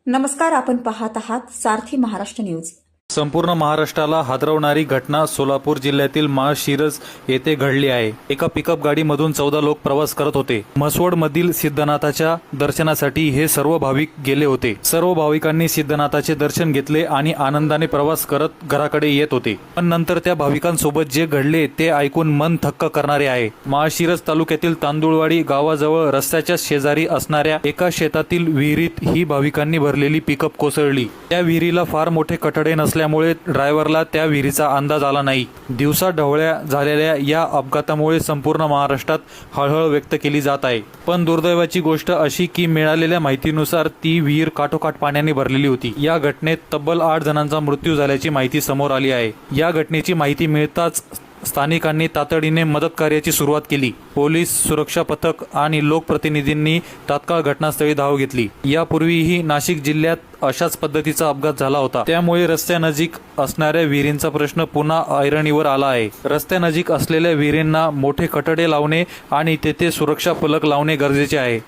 नमस्कार, आपण पाहत आहात सारथी महाराष्ट्र न्यूज। संपूर्ण महाराष्ट्राला हादरवणारी घटना सोलापूर जिल्ह्यातील माळशिरस येथे घडली आहे। एका पिकअप गाडीमधून 14 लोक प्रवास करत होते। म्हसवडमधील सिद्धनाथाच्या दर्शनासाठी हे सर्व भाविक गेले होते। सर्व भाविकांनी सिद्धनाथाचे दर्शन घेतले आणि आनंदाने प्रवास करत घराकडे येत होते। पण नंतर त्या भाविकांसोबत जे घडले ते ऐकून मन थक्क करणारे आहे। माळशिरस तालुक्यातील तांदुळवाडी गावाजवळ रस्त्याच्या शेजारी असणाऱ्या एका शेतातील विहिरीत ही भाविकांनी भरलेली पिकअप कोसळली। त्या विहिरीला फार मोठे कठडे नसल्यामुळे ड्रायव्हरला त्या विहिरीचा अंदाज आला नाही। दिवसा ढवळ्या झालेल्या या अपघातामुळे संपूर्ण महाराष्ट्रात हळहळ व्यक्त केली जात आहे। पण दुर्दैवाची गोष्ट अशी की मिळालेल्या माहितीनुसार ती विहीर काठोकाठ पाण्याने भरलेली होती। या घटनेत तब्बल 8 जणांचा मृत्यू झाल्याची माहिती समोर आली आहे। या घटनेची माहिती मिळताच स्थानिकांनी तातडीने मदत कार्याची सुरुवात केली। पोलीस, सुरक्षा पथक आणि लोकप्रतिनिधींनी तात्काळ घटनास्थळी धाव घेतली। यापूर्वीही नाशिक जिल्ह्यात अशाच पद्धतीचा अपघात झाला होता। त्यामुळे रस्त्यानजीक असणाऱ्या विहिरींचा प्रश्न पुन्हा ऐरणीवर आला आहे। रस्त्यानजीक असलेल्या विहिरींना मोठे कठडे लावणे आणि तेथे सुरक्षा फलक लावणे गरजेचे आहे।